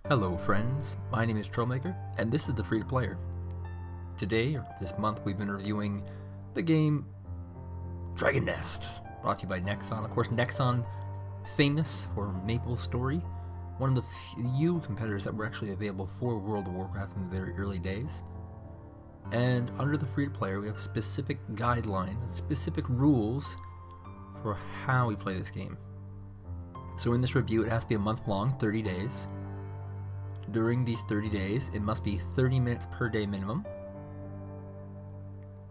Hello friends, my name is Troublemaker, and this is the Free to Player. Today, or this month, we've been reviewing the game Dragon Nest, brought to you by Nexon. Of course, Nexon, famous for Maple Story, one of the few competitors that were actually available for World of Warcraft in the very early days. And under the Free to Player, we have specific guidelines and specific rules for how we play this game. So in this review, it has to be a month long, 30 days. During these 30 days, it must be 30 minutes per day minimum.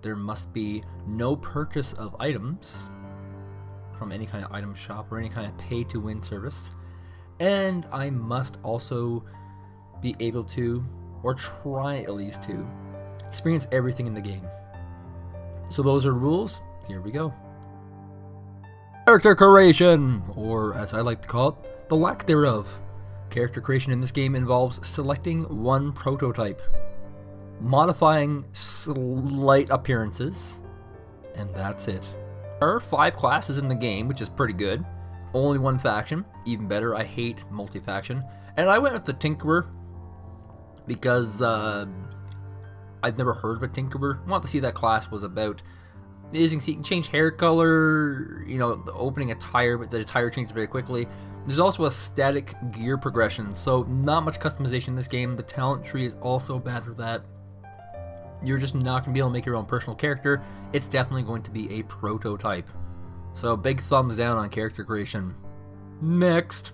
There must be no purchase of items from any kind of item shop or any kind of pay-to-win service. And I must also be able to, or try at least to, experience everything in the game. So those are rules. Here we go. Character creation, or as I like to call it, the lack thereof. Character creation in this game involves selecting one prototype, modifying slight appearances, and that's it. There are 5 classes in the game, which is pretty good. Only one faction, even better. I hate multi-faction. And I went with the Tinkerer because I've never heard of a Tinkerer. I want to see what that class was about. As you can see, you can change hair color, the opening attire, but the attire changes very quickly. There's also a static gear progression, so not much customization in this game. The talent tree is also bad for that. You're just not going to be able to make your own personal character. It's definitely going to be a prototype. So big thumbs down on character creation. Next.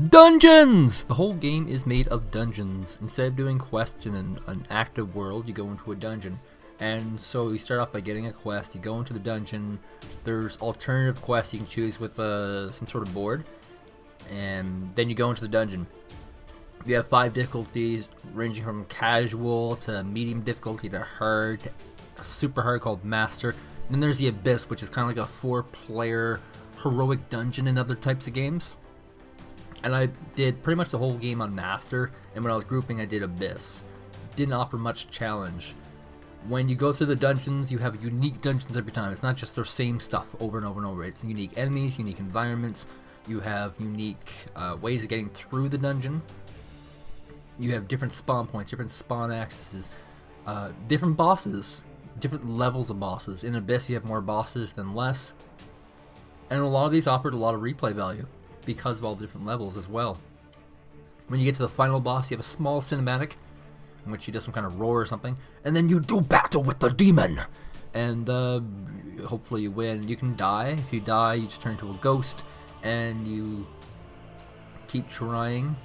Dungeons! The whole game is made of dungeons. Instead of doing quests in an active world, you go into a dungeon. And so you start off by getting a quest, you go into the dungeon, there's alternative quests you can choose with some sort of board, and then you go into the dungeon. You have 5 difficulties, ranging from casual to medium difficulty to hard, to super hard called Master. And then there's the Abyss, which is kind of like a 4-player heroic dungeon in other types of games. And I did pretty much the whole game on Master, and when I was grouping I did Abyss. Didn't offer much challenge. When you go through the dungeons, you have unique dungeons every time. It's not just the same stuff over and over and over. It's unique enemies, unique environments. You have unique ways of getting through the dungeon. You have different spawn points, different spawn accesses, different bosses, different levels of bosses. In Abyss, you have more bosses than less. And a lot of these offered a lot of replay value because of all the different levels as well. When you get to the final boss, you have a small cinematic in which you do some kind of roar or something, and then you do battle with the demon, and hopefully you win. You can die. If you die, you just turn into a ghost, and you keep trying.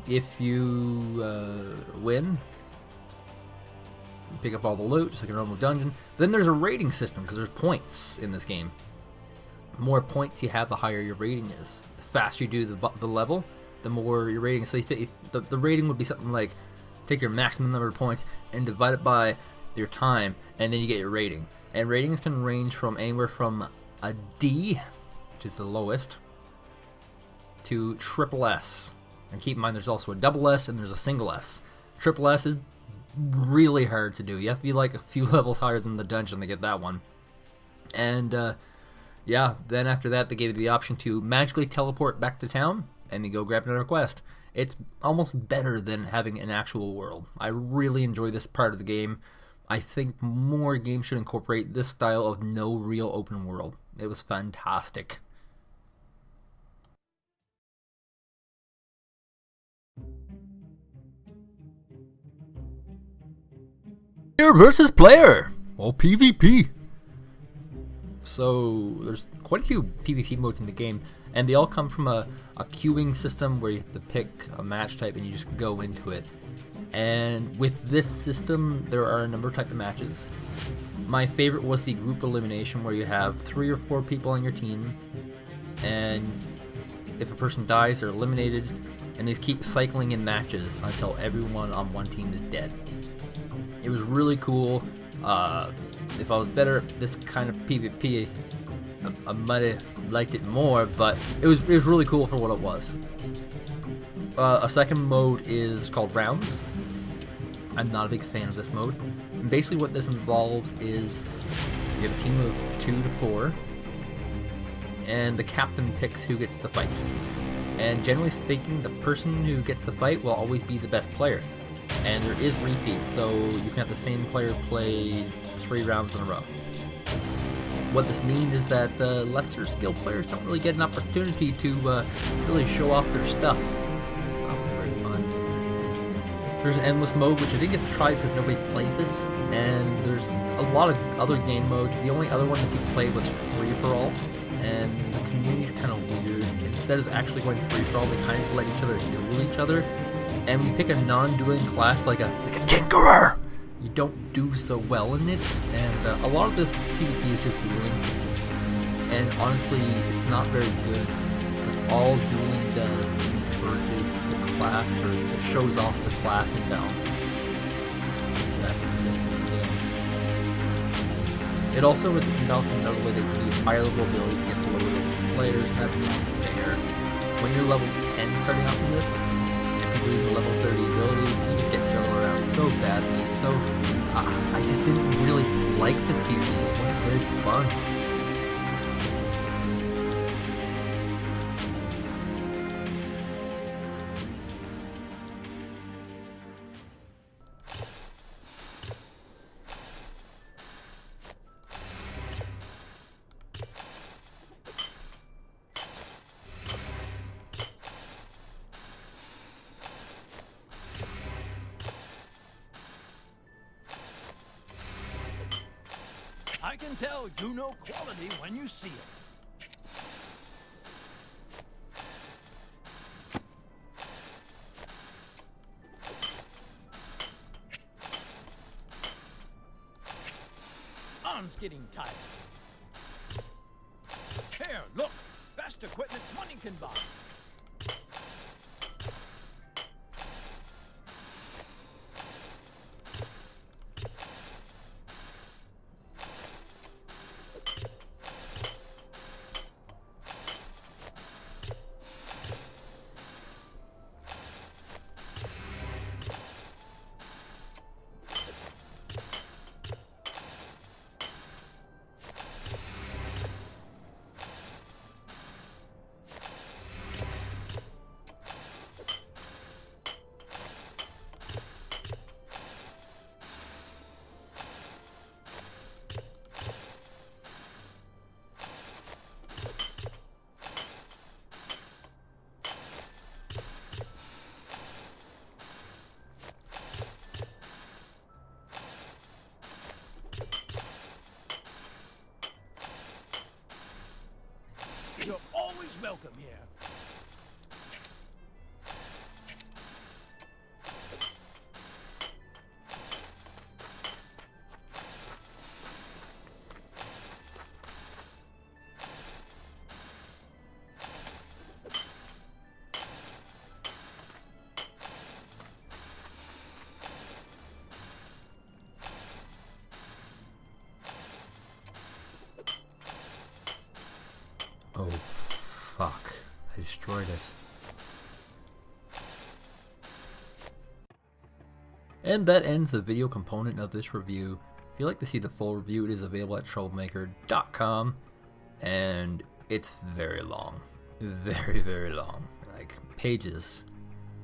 If you win, you pick up all the loot, just like a normal dungeon. Then there's a rating system, because there's points in this game. The more points you have, the higher your rating is. The faster you do the level, the more your rating. So the rating would be something like, take your maximum number of points and divide it by your time, and then you get your rating. And ratings can range from anywhere from a D, which is the lowest, to triple S. And keep in mind there's also a double S and there's a single S. Triple S is really hard to do. You have to be like a few levels higher than the dungeon to get that one. And yeah, then after that they gave you the option to magically teleport back to town and then go grab another quest. It's almost better than having an actual world. I really enjoy this part of the game. I think more games should incorporate this style of no real open world. It was fantastic. Player versus player, or PvP. So there's quite a few PvP modes in the game, and they all come from a queuing system where you have to pick a match type and you just go into it. And with this system, there are a number of types of matches. My favorite was the group elimination, where you have 3 or 4 people on your team, and if a person dies, they're eliminated, and they keep cycling in matches until everyone on one team is dead. It was really cool. If I was better at this kind of PvP, I might have liked it more, but it was really cool for what it was. A second mode is called Rounds. I'm not a big fan of this mode. And basically what this involves is you have a team of 2 to 4, and the captain picks who gets the fight. And generally speaking, the person who gets the fight will always be the best player. And there is repeats, so you can have the same player play 3 rounds in a row. What this means is that lesser skilled players don't really get an opportunity to really show off their stuff. It's not very fun. There's an endless mode, which I didn't get to try because nobody plays it, and there's a lot of other game modes. The only other one that people played was free-for-all, and the community's kind of weird. Instead of actually going free-for-all, they kind of just let each other duel each other. And when you pick a non-dueling class like a tinkerer, you don't do so well in it, and a lot of this PvP is just dueling, and honestly, it's not very good, because all dueling does is encourages the class, or it shows off the class imbalances that exist in the game. It also is imbalanced in another way. They use higher level abilities against lower level players, and that's not fair. When you're level 10 starting off in this, the level 30 abilities, you just get juggled around so badly, so I just didn't really like this PvP. It wasn't very fun. I can tell you know quality when you see it. Arm's getting tired. Here, look. Best equipment money can buy. You're always welcome here. Oh, fuck. I destroyed it. And that ends the video component of this review. If you'd like to see the full review, it is available at thetroublmaker.com, and it's very long. Very, very long. Like, pages.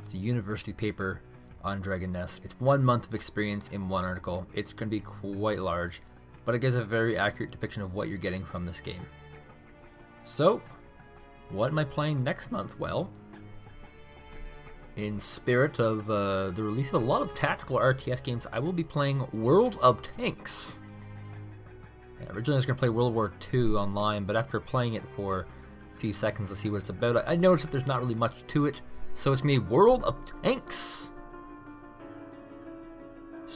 It's a university paper on Dragon Nest. It's 1 month of experience in one article. It's going to be quite large, but it gives a very accurate depiction of what you're getting from this game. So, what am I playing next month? Well, in spirit of the release of a lot of tactical RTS games, I will be playing World of Tanks. Yeah, originally I was going to play World War II online, but after playing it for a few seconds to see what it's about, I noticed that there's not really much to it, so it's going to be World of Tanks.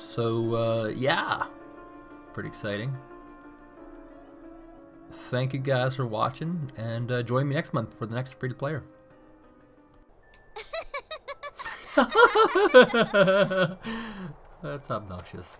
So, yeah, pretty exciting. Thank you guys for watching, and join me next month for the next free to player. That's obnoxious.